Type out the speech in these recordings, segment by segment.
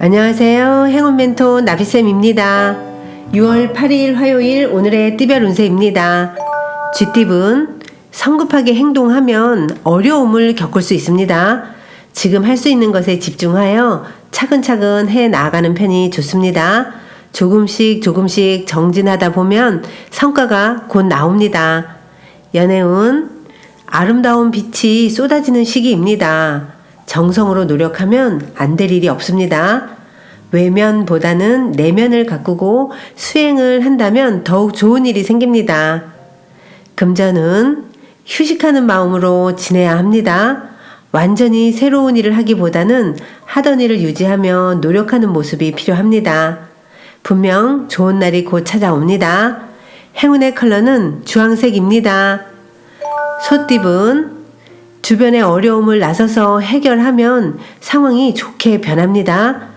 안녕하세요. 행운 멘토 나비쌤입니다. 6월 8일 화요일 오늘의 띠별 운세입니다. 쥐띠분, 성급하게 행동하면 어려움을 겪을 수 있습니다. 지금 할 수 있는 것에 집중하여 차근차근 해 나가는 편이 좋습니다. 조금씩 정진하다 보면 성과가 곧 나옵니다. 연애운, 아름다운 빛이 쏟아지는 시기입니다. 정성으로 노력하면 안 될 일이 없습니다. 외면보다는 내면을 가꾸고 수행을 한다면 더욱 좋은 일이 생깁니다. 금전은 휴식하는 마음으로 지내야 합니다. 완전히 새로운 일을 하기보다는 하던 일을 유지하며 노력하는 모습이 필요합니다. 분명 좋은 날이 곧 찾아옵니다. 행운의 컬러는 주황색입니다. 소띠분, 주변의 어려움을 나서서 해결하면 상황이 좋게 변합니다.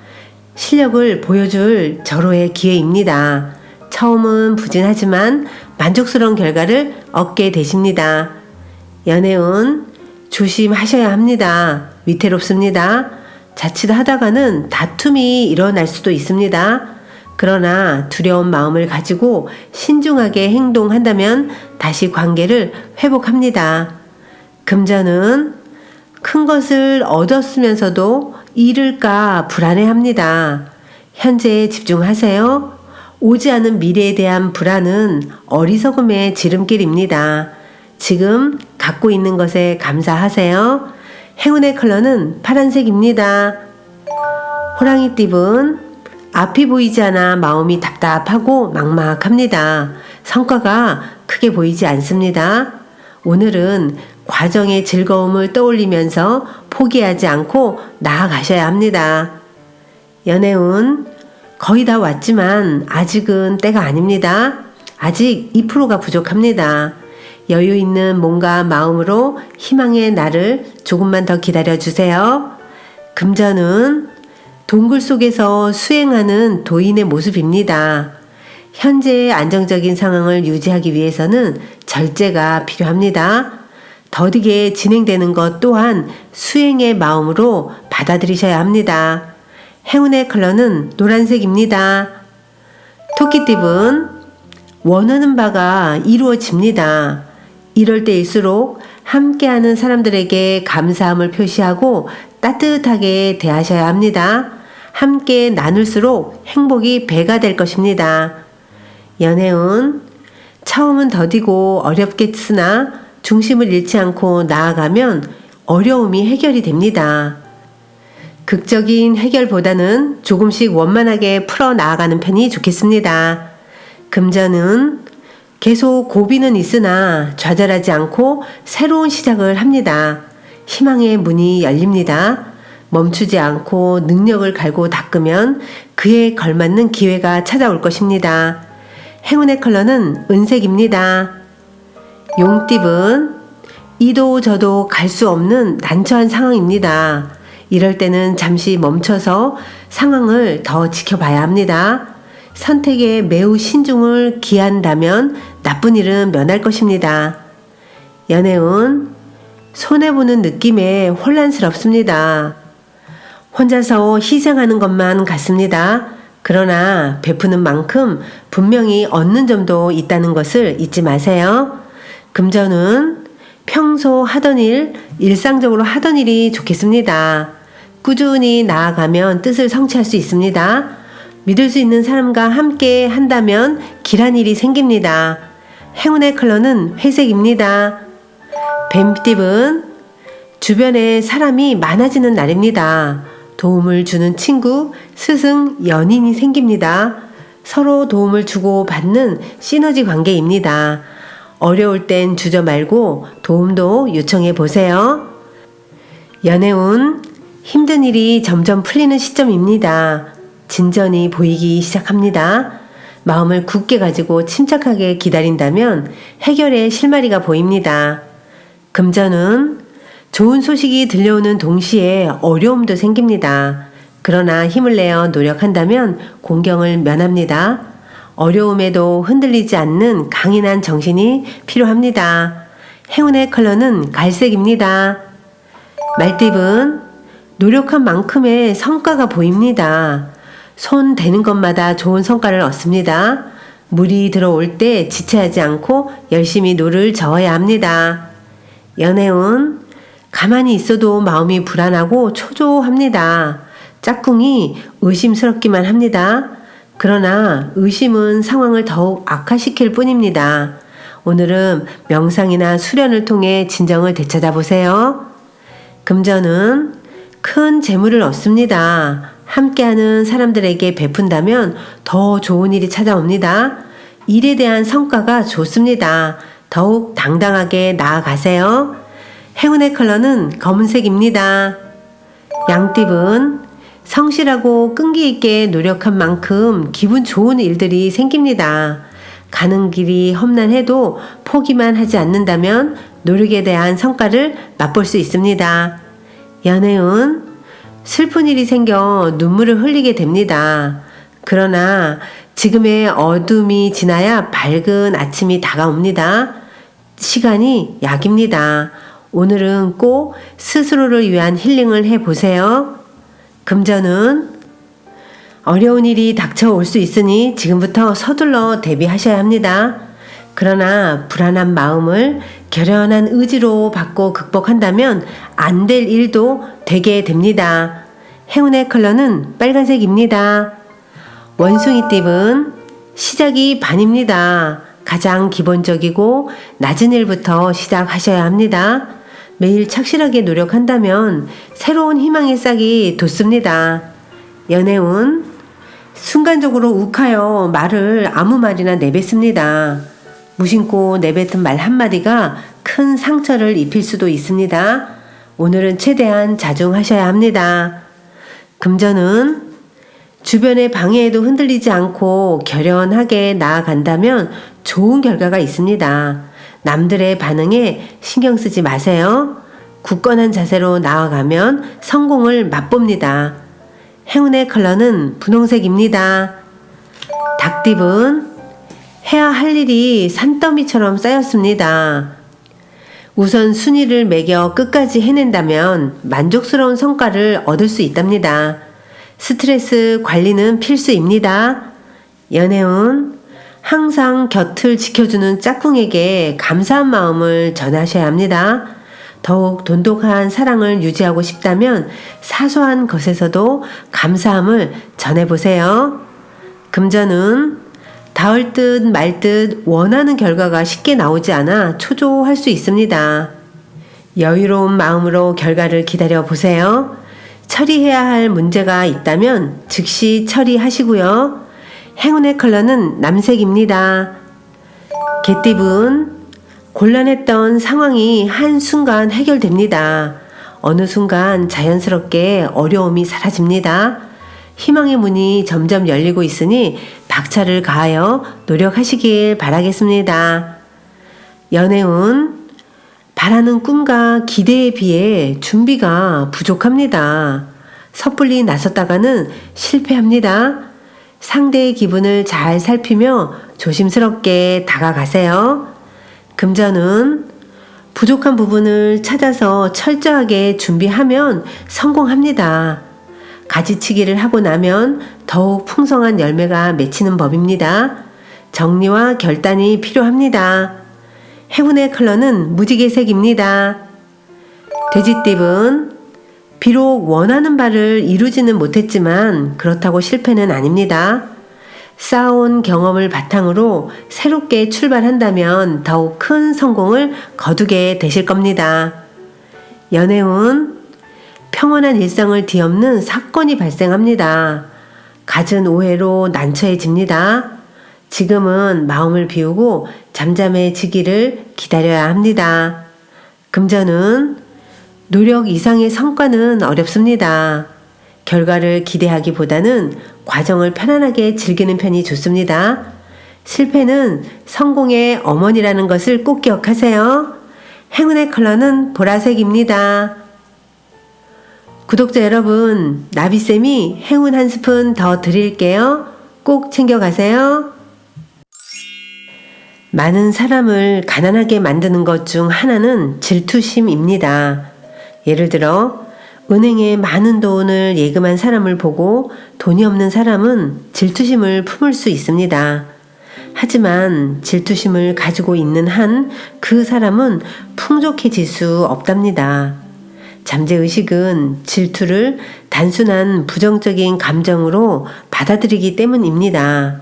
실력을 보여줄 절호의 기회입니다. 처음은 부진하지만 만족스러운 결과를 얻게 되십니다. 연애운, 조심하셔야 합니다. 위태롭습니다. 자칫 하다가는 다툼이 일어날 수도 있습니다. 그러나 두려운 마음을 가지고 신중하게 행동한다면 다시 관계를 회복합니다. 금전은 큰 것을 얻었으면서도 잃을까 불안해합니다. 현재에 집중하세요. 오지 않은 미래에 대한 불안은 어리석음의 지름길입니다. 지금 갖고 있는 것에 감사하세요. 행운의 컬러는 파란색입니다. 호랑이띠분, 앞이 보이지 않아 마음이 답답하고 막막합니다. 성과가 크게 보이지 않습니다. 오늘은 과정의 즐거움을 떠올리면서 포기하지 않고 나아가셔야 합니다. 연애운, 거의 다 왔지만 아직은 때가 아닙니다. 아직 2%가 부족합니다. 여유 있는 몸과 마음으로 희망의 날을 조금만 더 기다려주세요. 금전은 동굴 속에서 수행하는 도인의 모습입니다. 현재의 안정적인 상황을 유지하기 위해서는 절제가 필요합니다. 더디게 진행되는 것 또한 수행의 마음으로 받아들이셔야 합니다. 행운의 컬러는 노란색입니다. 토끼띠분, 원하는 바가 이루어집니다. 이럴 때일수록 함께하는 사람들에게 감사함을 표시하고 따뜻하게 대하셔야 합니다. 함께 나눌수록 행복이 배가 될 것입니다. 연애운, 처음은 더디고 어렵겠으나 중심을 잃지 않고 나아가면 어려움이 해결이 됩니다. 극적인 해결보다는 조금씩 원만하게 풀어 나아가는 편이 좋겠습니다. 금전은 계속 고비는 있으나 좌절하지 않고 새로운 시작을 합니다. 희망의 문이 열립니다. 멈추지 않고 능력을 갈고 닦으면 그에 걸맞는 기회가 찾아올 것입니다. 행운의 컬러는 은색입니다. 용띠분, 이도 저도 갈 수 없는 난처한 상황입니다. 이럴 때는 잠시 멈춰서 상황을 더 지켜봐야 합니다. 선택에 매우 신중을 기한다면 나쁜 일은 면할 것입니다. 연애운, 손해보는 느낌에 혼란스럽습니다. 혼자서 희생하는 것만 같습니다. 그러나 베푸는 만큼 분명히 얻는 점도 있다는 것을 잊지 마세요. 금전은 평소 하던 일, 일상적으로 하던 일이 좋겠습니다. 꾸준히 나아가면 뜻을 성취할 수 있습니다. 믿을 수 있는 사람과 함께 한다면 길한 일이 생깁니다. 행운의 컬러는 회색입니다. 뱀띠분, 주변에 사람이 많아지는 날입니다. 도움을 주는 친구, 스승, 연인이 생깁니다. 서로 도움을 주고 받는 시너지 관계입니다. 어려울 땐 주저 말고 도움도 요청해 보세요. 연애운, 힘든 일이 점점 풀리는 시점입니다. 진전이 보이기 시작합니다. 마음을 굳게 가지고 침착하게 기다린다면 해결의 실마리가 보입니다. 금전은 좋은 소식이 들려오는 동시에 어려움도 생깁니다. 그러나 힘을 내어 노력한다면 공경을 면합니다. 어려움에도 흔들리지 않는 강인한 정신이 필요합니다. 행운의 컬러는 갈색입니다. 말띠분, 노력한 만큼의 성과가 보입니다. 손 대는 것마다 좋은 성과를 얻습니다. 물이 들어올 때 지체하지 않고 열심히 노를 저어야 합니다. 연애운, 가만히 있어도 마음이 불안하고 초조합니다. 짝꿍이 의심스럽기만 합니다. 그러나 의심은 상황을 더욱 악화시킬 뿐입니다. 오늘은 명상이나 수련을 통해 진정을 되찾아보세요. 금전은 큰 재물을 얻습니다. 함께하는 사람들에게 베푼다면 더 좋은 일이 찾아옵니다. 일에 대한 성과가 좋습니다. 더욱 당당하게 나아가세요. 행운의 컬러는 검은색입니다. 양띠분, 성실하고 끈기 있게 노력한 만큼 기분 좋은 일들이 생깁니다. 가는 길이 험난해도 포기만 하지 않는다면 노력에 대한 성과를 맛볼 수 있습니다. 연애운, 슬픈 일이 생겨 눈물을 흘리게 됩니다. 그러나 지금의 어둠이 지나야 밝은 아침이 다가옵니다. 시간이 약입니다. 오늘은 꼭 스스로를 위한 힐링을 해보세요. 금전은 어려운 일이 닥쳐올 수 있으니 지금부터 서둘러 대비하셔야 합니다. 그러나 불안한 마음을 결연한 의지로 받고 극복한다면 안 될 일도 되게 됩니다. 행운의 컬러는 빨간색입니다. 원숭이띠은 시작이 반입니다. 가장 기본적이고 낮은 일부터 시작하셔야 합니다. 매일 착실하게 노력한다면 새로운 희망의 싹이 돋습니다. 연애운, 순간적으로 욱하여 말을 아무 말이나 내뱉습니다. 무심코 내뱉은 말 한마디가 큰 상처를 입힐 수도 있습니다. 오늘은 최대한 자중하셔야 합니다. 금전은 주변의 방해에도 흔들리지 않고 결연하게 나아간다면 좋은 결과가 있습니다. 남들의 반응에 신경 쓰지 마세요. 굳건한 자세로 나아가면 성공을 맛봅니다. 행운의 컬러는 분홍색입니다. 닭띠은 해야 할 일이 산더미처럼 쌓였습니다. 우선 순위를 매겨 끝까지 해낸다면 만족스러운 성과를 얻을 수 있답니다. 스트레스 관리는 필수입니다. 연애운, 항상 곁을 지켜주는 짝꿍에게 감사한 마음을 전하셔야 합니다. 더욱 돈독한 사랑을 유지하고 싶다면 사소한 것에서도 감사함을 전해보세요. 금전은 닿을 듯 말 듯 원하는 결과가 쉽게 나오지 않아 초조할 수 있습니다. 여유로운 마음으로 결과를 기다려 보세요. 처리해야 할 문제가 있다면 즉시 처리하시고요. 행운의 컬러는 남색입니다. 개띠분, 곤란했던 상황이 한순간 해결됩니다. 어느 순간 자연스럽게 어려움이 사라집니다. 희망의 문이 점점 열리고 있으니 박차를 가하여 노력하시길 바라겠습니다. 연애운, 바라는 꿈과 기대에 비해 준비가 부족합니다. 섣불리 나섰다가는 실패합니다. 상대의 기분을 잘 살피며 조심스럽게 다가가세요. 금전은 부족한 부분을 찾아서 철저하게 준비하면 성공합니다. 가지치기를 하고 나면 더욱 풍성한 열매가 맺히는 법입니다. 정리와 결단이 필요합니다. 행운의 컬러는 무지개색입니다. 돼지띠은 비록 원하는 바를 이루지는 못했지만 그렇다고 실패는 아닙니다. 쌓아온 경험을 바탕으로 새롭게 출발한다면 더욱 큰 성공을 거두게 되실 겁니다. 연애운, 평온한 일상을 뒤엎는 사건이 발생합니다. 갖은 오해로 난처해집니다. 지금은 마음을 비우고 잠잠해지기를 기다려야 합니다. 금전은 노력 이상의 성과는 어렵습니다. 결과를 기대하기보다는 과정을 편안하게 즐기는 편이 좋습니다. 실패는 성공의 어머니라는 것을 꼭 기억하세요. 행운의 컬러는 보라색입니다. 구독자 여러분, 나비쌤이 행운 한 스푼 더 드릴게요. 꼭 챙겨가세요. 많은 사람을 가난하게 만드는 것 중 하나는 질투심입니다. 예를 들어 은행에 많은 돈을 예금한 사람을 보고 돈이 없는 사람은 질투심을 품을 수 있습니다. 하지만 질투심을 가지고 있는 한 그 사람은 풍족해질 수 없답니다. 잠재의식은 질투를 단순한 부정적인 감정으로 받아들이기 때문입니다.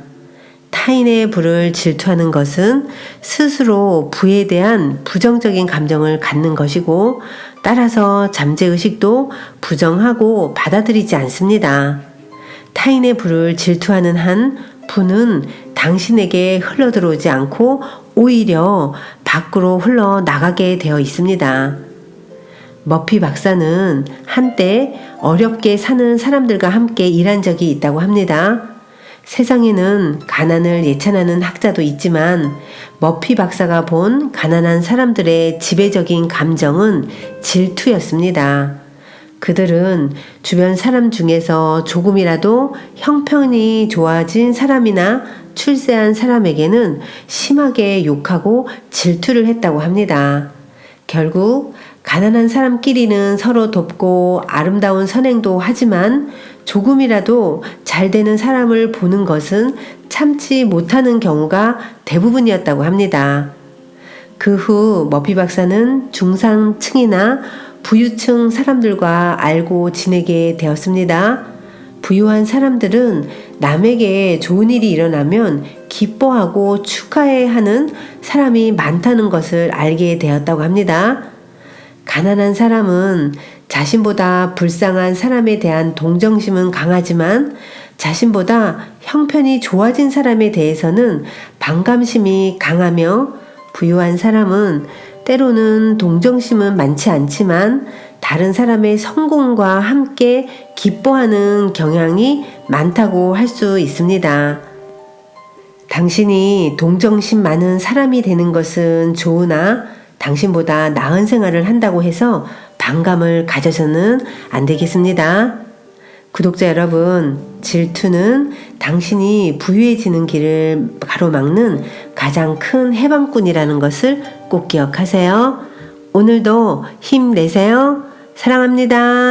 타인의 부를 질투하는 것은 스스로 부에 대한 부정적인 감정을 갖는 것이고, 따라서 잠재의식도 부정하고 받아들이지 않습니다. 타인의 부를 질투하는 한 부는 당신에게 흘러들어오지 않고 오히려 밖으로 흘러나가게 되어 있습니다. 머피 박사는 한때 어렵게 사는 사람들과 함께 일한 적이 있다고 합니다. 세상에는 가난을 예찬하는 학자도 있지만 머피 박사가 본 가난한 사람들의 지배적인 감정은 질투였습니다. 그들은 주변 사람 중에서 조금이라도 형편이 좋아진 사람이나 출세한 사람에게는 심하게 욕하고 질투를 했다고 합니다. 결국 가난한 사람끼리는 서로 돕고 아름다운 선행도 하지만 조금이라도 잘 되는 사람을 보는 것은 참지 못하는 경우가 대부분이었다고 합니다. 그 후 머피 박사는 중상층이나 부유층 사람들과 알고 지내게 되었습니다. 부유한 사람들은 남에게 좋은 일이 일어나면 기뻐하고 축하해 하는 사람이 많다는 것을 알게 되었다고 합니다. 가난한 사람은 자신보다 불쌍한 사람에 대한 동정심은 강하지만 자신보다 형편이 좋아진 사람에 대해서는 반감심이 강하며, 부유한 사람은 때로는 동정심은 많지 않지만 다른 사람의 성공과 함께 기뻐하는 경향이 많다고 할 수 있습니다. 당신이 동정심 많은 사람이 되는 것은 좋으나 당신보다 나은 생활을 한다고 해서 반감을 가져서는 안 되겠습니다. 구독자 여러분, 질투는 당신이 부유해지는 길을 가로막는 가장 큰 해방꾼이라는 것을 꼭 기억하세요. 오늘도 힘내세요. 사랑합니다.